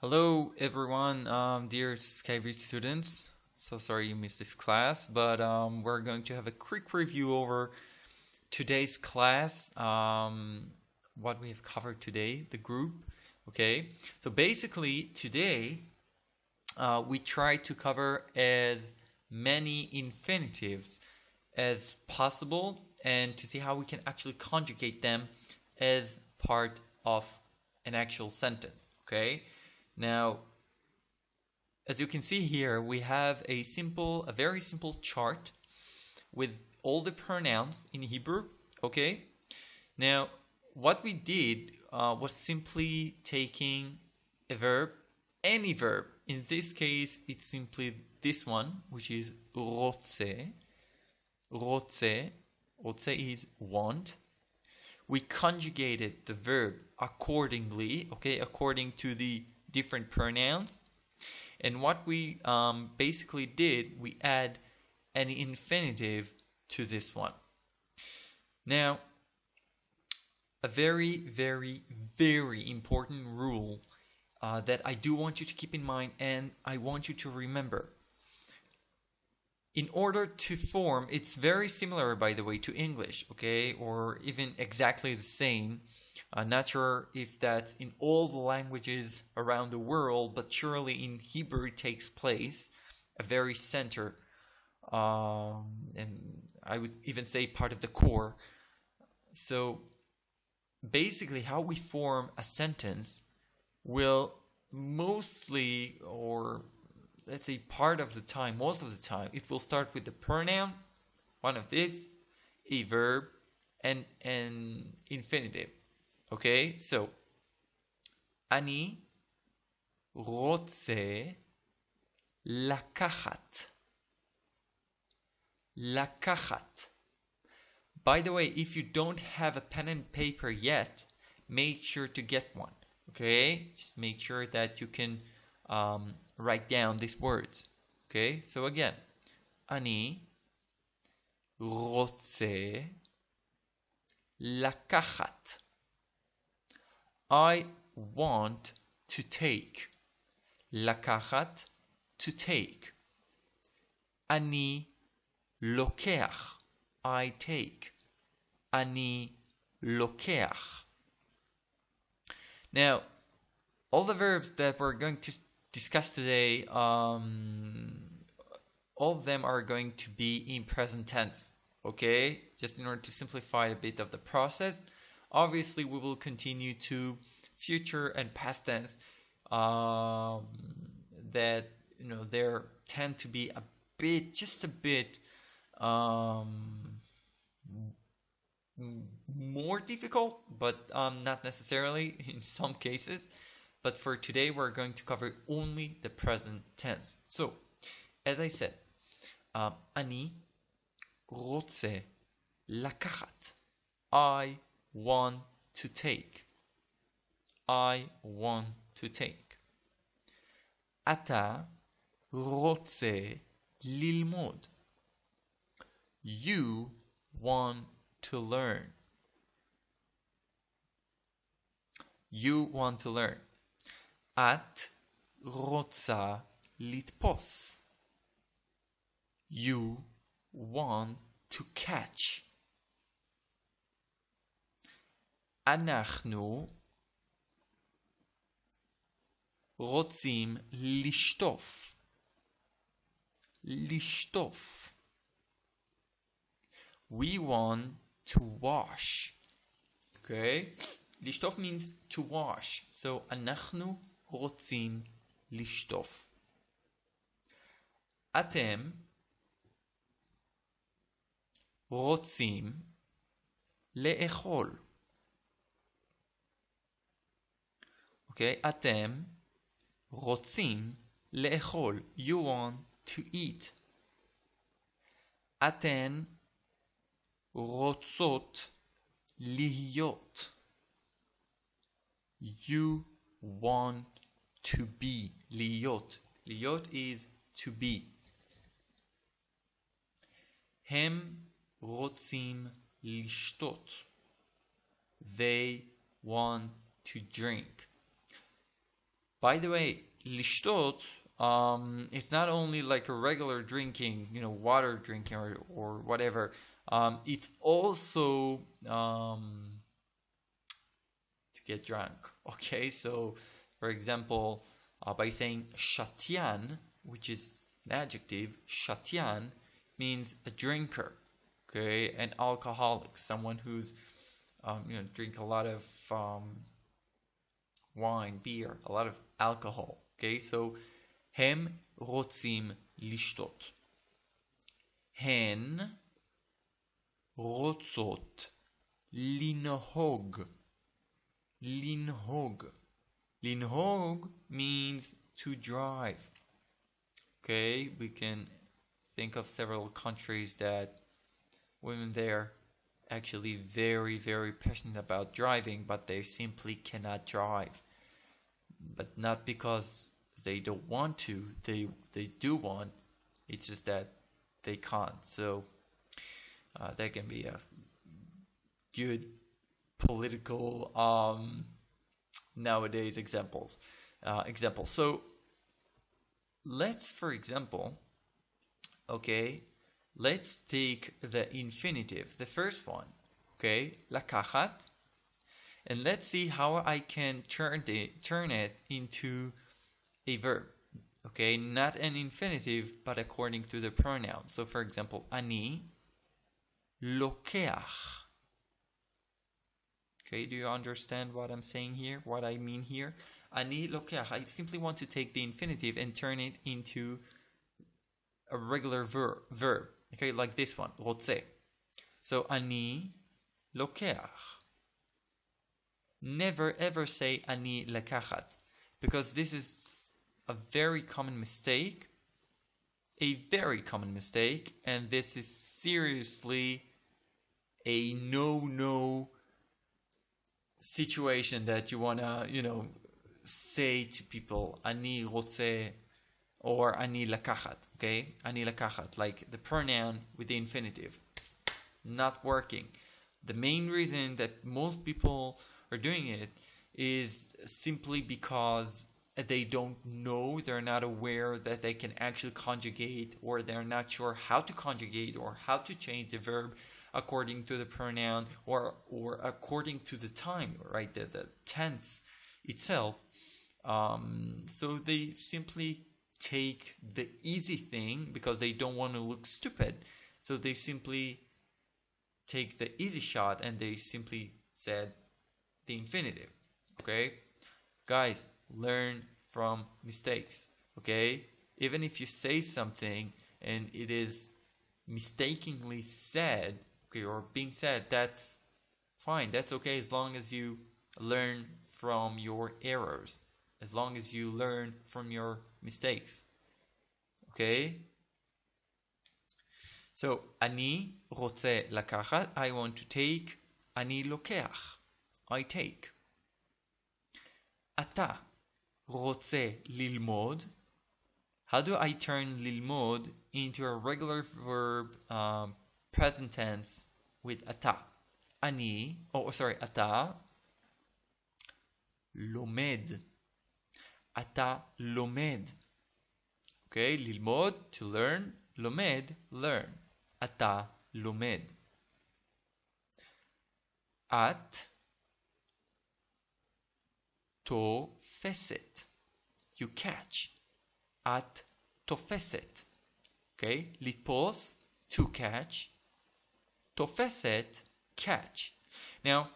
Hello, everyone, dear Skyvrit students. So sorry you missed this class, but we're going to have a quick review over today's class, what we have covered today, the group. Okay, so basically today we try to cover as many infinitives as possible and to see how we can actually conjugate them as part of an actual sentence. Okay. Now, as you can see here, we have a very simple chart with all the pronouns in Hebrew, okay? Now, what we did was simply taking a verb, any verb. In this case, it's simply this one, which is רוצה. רוצה is want. We conjugated the verb accordingly, okay, according to the different pronouns. And what we basically did, we add an infinitive to this one. Now, a very, very, very important rule that I do want you to keep in mind and I want you to remember. In order to form, it's very similar, by the way, to English, okay, or even exactly the same. Not sure if that's in all the languages around the world, but surely in Hebrew it takes place, a very center, and I would even say part of the core. So basically how we form a sentence will mostly, or let's say part of the time, most of the time, it will start with the pronoun, one of this, a verb, and an infinitive. Okay, so אני רוצה לקחת. לקחת. By the way, if you don't have a pen and paper yet, make sure to get one. Okay, just make sure that you can write down these words. Okay, so again, אני רוצה לקחת. I want to take. לקחת, to take. אני לוקח. I take. אני לוקח. Now, all the verbs that we're going to discuss today, all of them are going to be in present tense. Okay? Just in order to simplify a bit of the process. Obviously, we will continue to future and past tense that, there tend to be just a bit more difficult, but not necessarily in some cases. But for today, we're going to cover only the present tense. So, as I said, אני רוצה לקחת. I want to take. I want to take. אתה רוצה ללמוד. You want to learn. You want to learn. את רוצה לתפוס. You want to catch. אנחנו רוצים לשטוף. לשטוף. We want to wash. Okay? לשטוף means to wash. So, אנחנו רוצים לשטוף. אתם רוצים לאכול. Okay, אתם רוצים לאכול. You want to eat. אתן רוצות להיות. You want to be. להיות. להיות is to be. הם רוצים לשתות. They want to drink. By the way, lishtot it's not only like a regular drinking, water drinking or whatever. It's also to get drunk. Okay, so for example, by saying shatyan, which is an adjective, shatyan means a drinker. Okay, an alcoholic, someone who's drink a lot of wine, beer, a lot of alcohol. Okay, so הם רוצים לשתות. הן רוצות לנהוג. לנהוג. לנהוג means to drive. Okay, we can think of several countries that women there actually very, very passionate about driving, but they simply cannot drive. But not because they don't want to, they do want, it's just that they can't. So that can be a good political nowadays example. So let's, for example, let's take the infinitive, the first one, לקחת, and let's see how I can turn it into a verb. Okay, not an infinitive, but according to the pronoun. So for example, אני לוקח. Okay, do you understand what I'm saying here? What I mean here? אני לוקח. I simply want to take the infinitive and turn it into a regular verb. Okay, like this one, רוצה. So אני לוקח. Never ever say אני לקחת, because this is a very common mistake, and this is seriously a no situation that you wanna, say to people, אני רוצה, or אני לקחת, okay? אני לקחת, like the pronoun with the infinitive, not working. The main reason that most people are doing it is simply because they don't know, they're not aware that they can actually conjugate, or they're not sure how to conjugate or how to change the verb according to the pronoun or according to the time, right? The tense itself. So they simply take the easy thing because they don't want to look stupid. So they simply take the easy shot and they simply said the infinitive. Okay? Guys, learn from mistakes. Okay? Even if you say something and it is mistakenly said, okay, or being said, that's fine. That's okay as long as you learn from your errors, as long as you learn from your mistakes. Okay? So, אני רוצה לקחת, I want to take, אני לוקח, I take. אתה רוצה ללמוד. How do I turn ללמוד into a regular verb present tense with אתה? אתה לומד. אתה לומד. Okay, ללמוד, to learn, לומד, learn. אתה לומד. את תופסת. You catch. את תופסת. Okay, לתפוס, to catch. תופסת, catch. Now,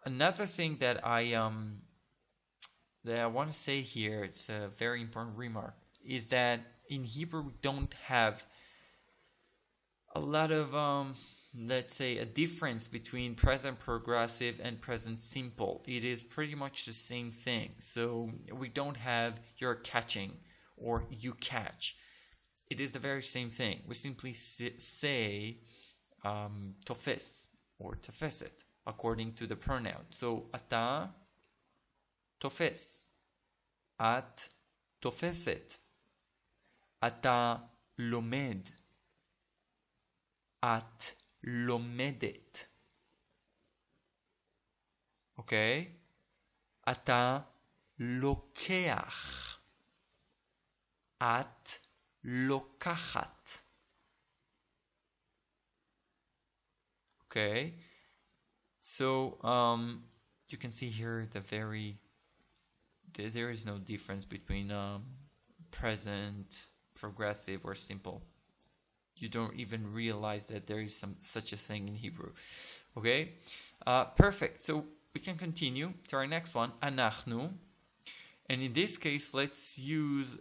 another thing that I want to say here, it's a very important remark, is that in Hebrew we don't have a lot of let's say a difference between present progressive and present simple. It is pretty much the same thing. So we don't have you're catching or you catch. It is the very same thing. We simply say תופס or תופסת according to the pronoun. So אתה תופס, את תופסת, אתה לומד, את לומדת. Okay? אתה לוקח. את לוקחת. Okay, so you can see here there is no difference between present, progressive, or simple. You don't even realize that there is such a thing in Hebrew. Okay, perfect. So we can continue to our next one, אנחנו. And in this case, let's use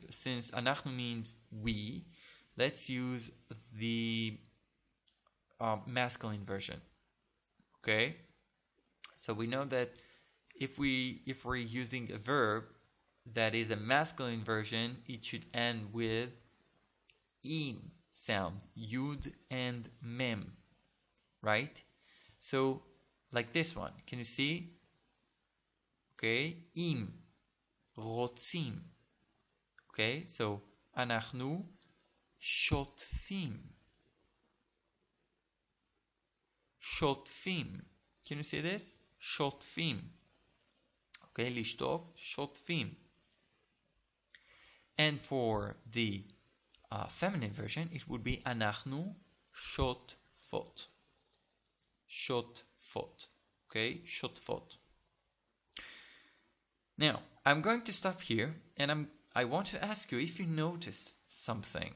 since אנחנו means we, let's use the masculine version. Okay, so we know that if we're using a verb that is a masculine version, it should end with im sound, yud and mem, right? So like this one, can you see? Okay, im, רוצים. Okay, so אנחנו שוטפים. שוטפים. Can you see this? שוטפים. Okay, לשטוף, שוטפים. And for the feminine version, it would be אנחנו שוטפות. שוטפות. Okay, שוטפות. Now, I'm going to stop here, and I want to ask you if you notice something.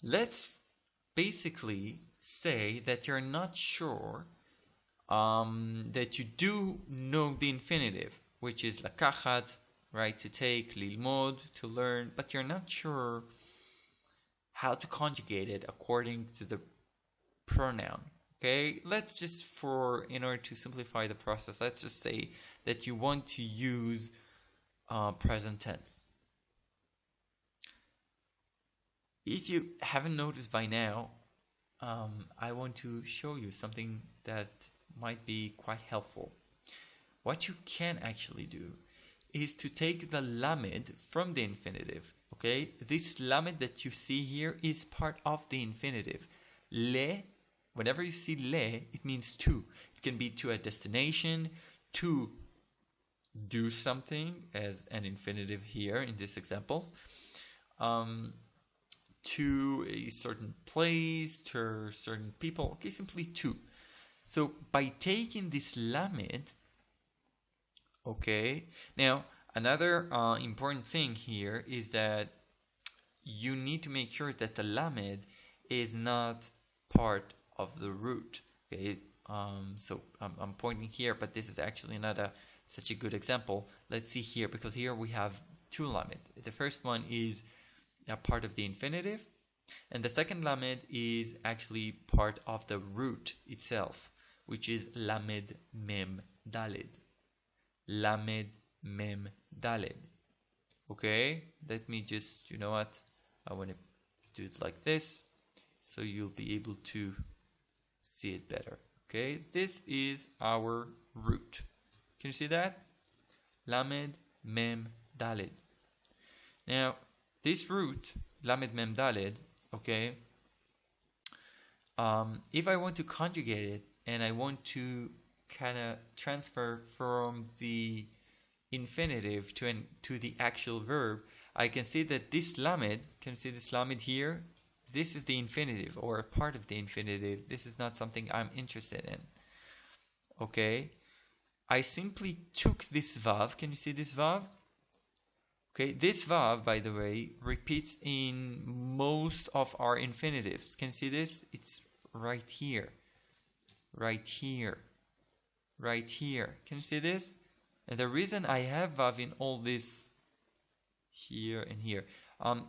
Let's basically say that you're not sure that you do know the infinitive, which is לקחת, right, to take, ללמוד, to learn, but you're not sure how to conjugate it according to the pronoun. Okay, let's just in order to simplify the process, let's just say that you want to use present tense. If you haven't noticed by now, I want to show you something that might be quite helpful. What you can actually do is to take the lamed from the infinitive. Okay, this lamed that you see here is part of the infinitive. Le, whenever you see le, it means to. It can be to a destination, to do something, as an infinitive here in these examples, to a certain place, to certain people. Okay, simply to. So by taking this lamed, okay, now another important thing here is that you need to make sure that the lamed is not part of the root. Okay, so I'm pointing here, but this is actually not such a good example. Let's see here, because here we have two lamed. The first one is a part of the infinitive, and the second lamed is actually part of the root itself, which is lamed mem daled. Lamed mem daled. Okay, let me just, you know what, I want to do it like this so you'll be able to see it better. Okay, this is our root. Can you see that? Lamed mem daled. Now, this root, lamed mem daled, okay, if I want to conjugate it and I want to kind of transfer from the infinitive to the actual verb, I can see that this lamed, can you see this lamed here? This is the infinitive, or a part of the infinitive. This is not something I'm interested in. Okay, I simply took this vav. Can you see this vav? Okay, this vav, by the way, repeats in most of our infinitives. Can you see this? It's right here, right here, right here. Can you see this? And the reason I have vav in all this here and here,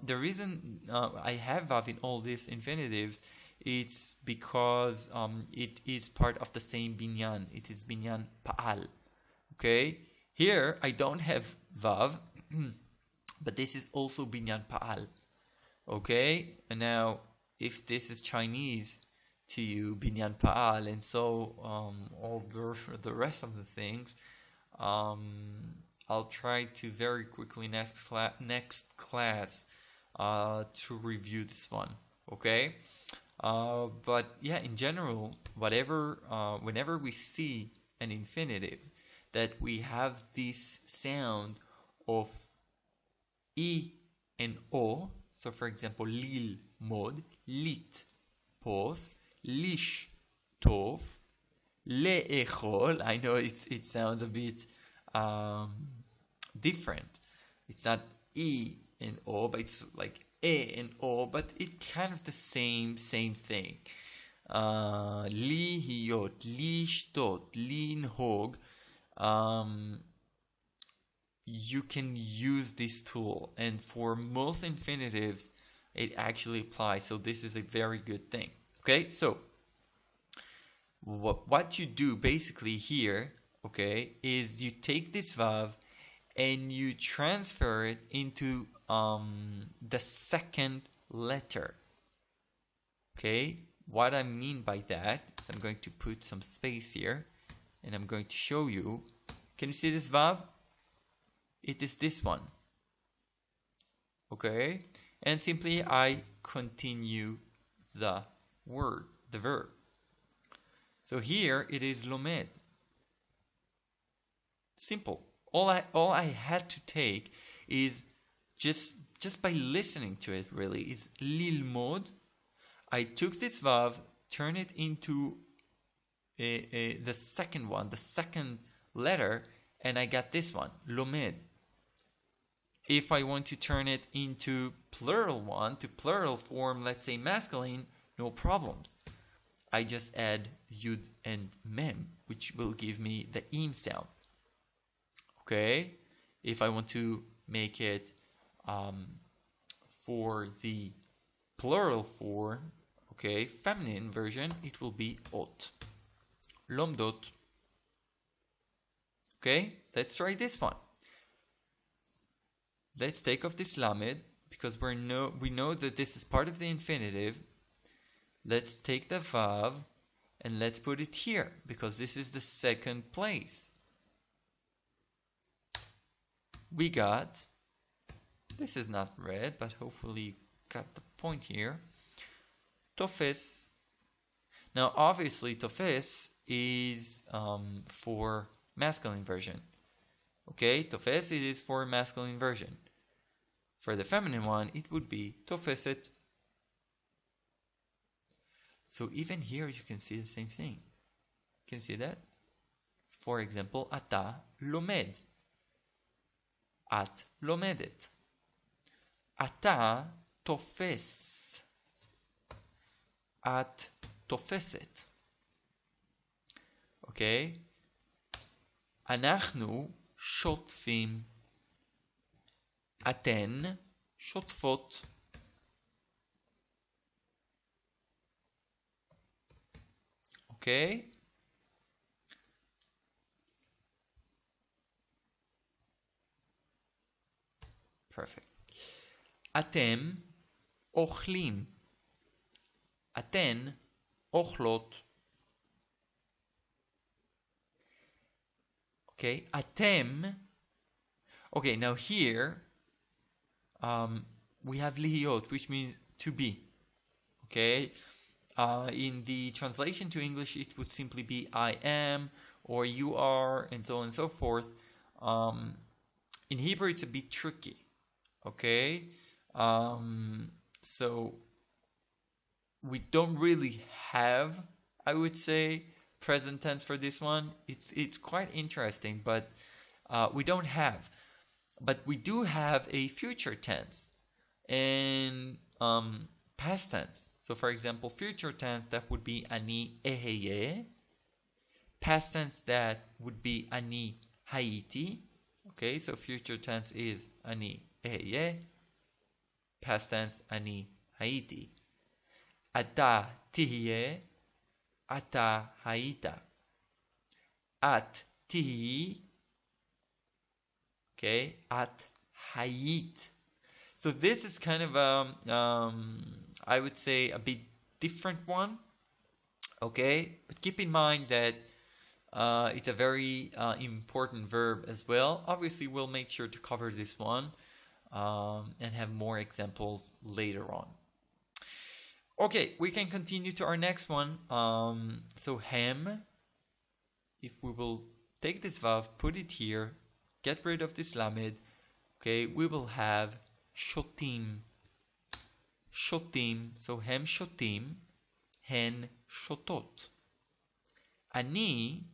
the reason I have vav in all these infinitives, it's because it is part of the same binyan. It is Binyan Pa'al. Okay, here I don't have vav, but this is also Binyan Pa'al. Okay, and now if this is Chinese to you, Binyan Pa'al, and so all the rest of the things, I'll try to very quickly next class to review this one. Okay, but yeah, in general, whenever we see an infinitive, that we have this sound of I and O. So for example, lil mod, lit pos, lish tov, le'echol. I know it sounds a bit different. It's not I and O, but it's like E and O, but it's kind of the same thing. Lihiyot, lishtot, linhog. You can use this tool, and for most infinitives it actually applies, so this is a very good thing. Okay, so what you do basically here, okay, is you take this vav and you transfer it into the second letter. Okay, what I mean by that is I'm going to put some space here and I'm going to show you. Can you see this vav? It is this one. Okay, and simply I continue the word, the verb. So here it is lomed. Simple. All I had to take is just by listening to it, really, is lilmod. I took this vav, turn it into the second one, the second letter, and I got this one, lomed. If I want to turn it into plural one, to plural form, let's say masculine, no problem. I just add yud and mem, which will give me the im sound. Okay, if I want to make it for the plural form, okay, feminine version, it will be ot, lomdot. Okay, let's try this one. Let's take off this lamed because we know that this is part of the infinitive. Let's take the vav and let's put it here because this is the second place. We got, this is not red, but hopefully you got the point here, tofes. Now obviously tofes is for masculine version. Okay, tofes, it is for masculine version. For the feminine one, it would be tofeset. So even here you can see the same thing. Can you see that? For example, ata lomed. At lomedet. Ata tofes. At tofeset. Okay? אנחנו שוטפים. אתן שוטפות. Okay? Perfect. אתם אוכלים. אתן אוכלות. Okay, atem. Okay, now here we have lihiot, which means to be. Okay, in the translation to English, it would simply be I am or you are, and so on and so forth. In Hebrew, it's a bit tricky. Okay, so we don't really have, I would say, present tense for this one. It's quite interesting, but we don't have. But we do have a future tense and past tense. So for example, future tense, that would be ani eheye. Past tense, that would be ani haiti. Okay, so future tense is ani eheye. Past tense, ani haiti. Ata tihye. Ata haita. At tihi. Okay, at hayit. So this is kind of I would say a bit different one. Okay, but keep in mind that it's a very important verb as well. Obviously, we'll make sure to cover this one and have more examples later on. Okay, we can continue to our next one. So hem, if we will take this vav, put it here, get rid of this lamed, okay, we will have shotim. Shotim, so hem shotim, hen shotot. Ani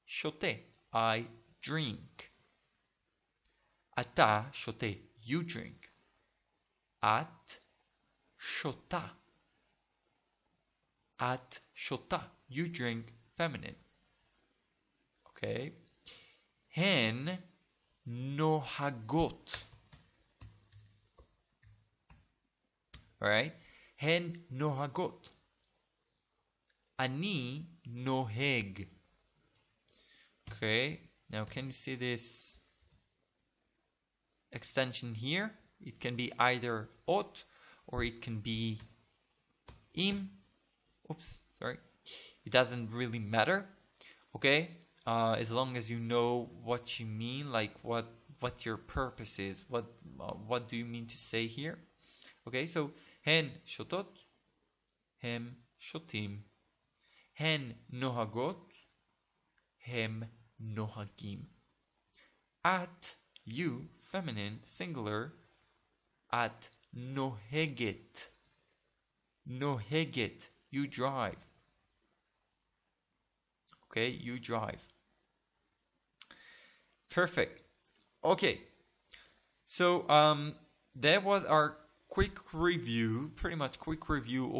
shote, I drink. Ata shote, you drink. At shota. At shota, you drink, feminine. Okay. Hen nohagot. Alright? Hen nohagot. Ani noheg. Okay. Now can you see this extension here? It can be either ot or it can be im. Oops, sorry. It doesn't really matter. Okay? As long as you know what you mean, like what your purpose is. What do you mean to say here? Okay, so hen shotot, hem shotim, hen nohagot, hem nohagim. At, you, feminine, singular, at noheget. Noheget, you drive. Okay, you drive. Perfect. Okay, so that was our quick review, pretty much quick review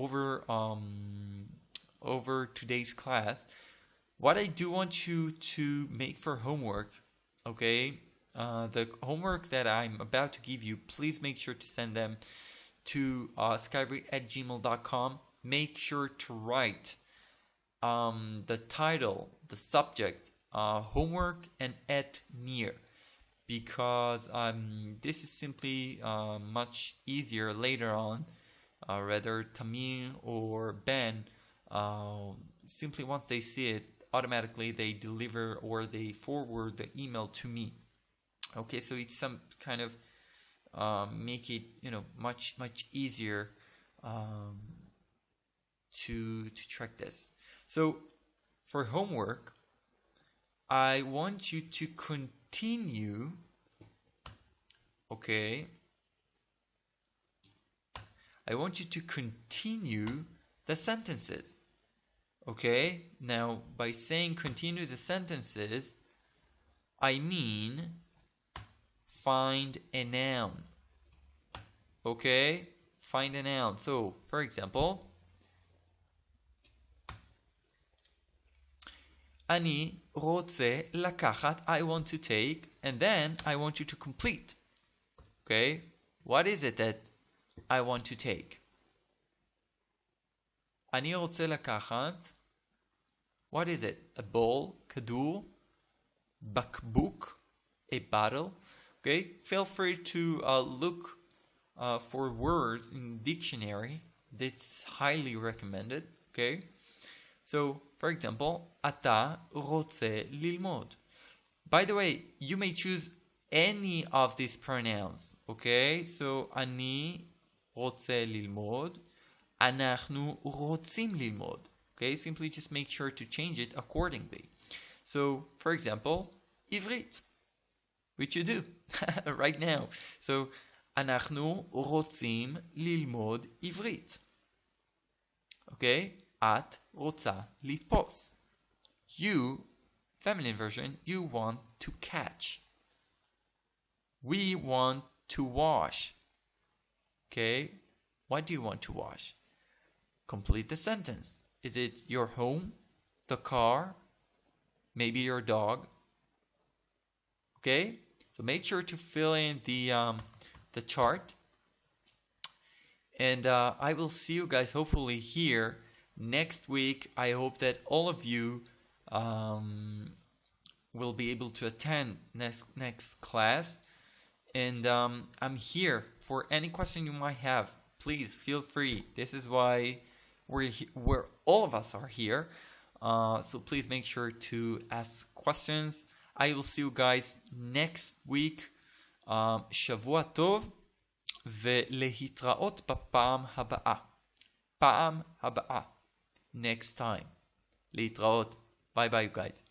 over today's class. What I do want you to make for homework, okay, the homework that I'm about to give you, please make sure to send them to skyvrit@gmail.com. Make sure to write the title, the subject, homework, and at near, because this is simply much easier later on. Rather Tamir or Ben, simply once they see it, automatically they deliver or they forward the email to me. Okay, so it's some kind of make it much easier to track this. So for homework, I want you to continue. Okay, I want you to continue the sentences. Okay, now by saying continue the sentences, I mean find a noun. Okay, find a noun. So, for example, אני רוצה לקחת, I want to take, and then I want you to complete. Okay, what is it that I want to take? אני רוצה לקחת, what is it? A ball, כדור, בקבוק, a bottle. Okay, feel free to look for words in dictionary. That's highly recommended. Okay, so for example, אתה רוצה ללמוד. By the way, you may choose any of these pronouns. Okay, so אני רוצה ללמוד, אנחנו רוצים ללמוד. Okay, simply just make sure to change it accordingly. So, for example, עברית, which you do right now. So, אנחנו רוצים ללמוד עברית. Okay, את רוצה לתפוס. You, feminine version, you want to catch. We want to wash. Okay, what do you want to wash? Complete the sentence. Is it your home, the car, maybe your dog? Okay, so make sure to fill in the chart, and I will see you guys hopefully here next week. I hope that all of you will be able to attend next class, and I'm here for any question you might have. Please feel free. This is why we're all of us are here. So please make sure to ask questions. I will see you guys next week. שבוע טוב, ולהתראות בפעם הבאה. פעם הבאה. Next time. להתראות. Bye bye, you guys.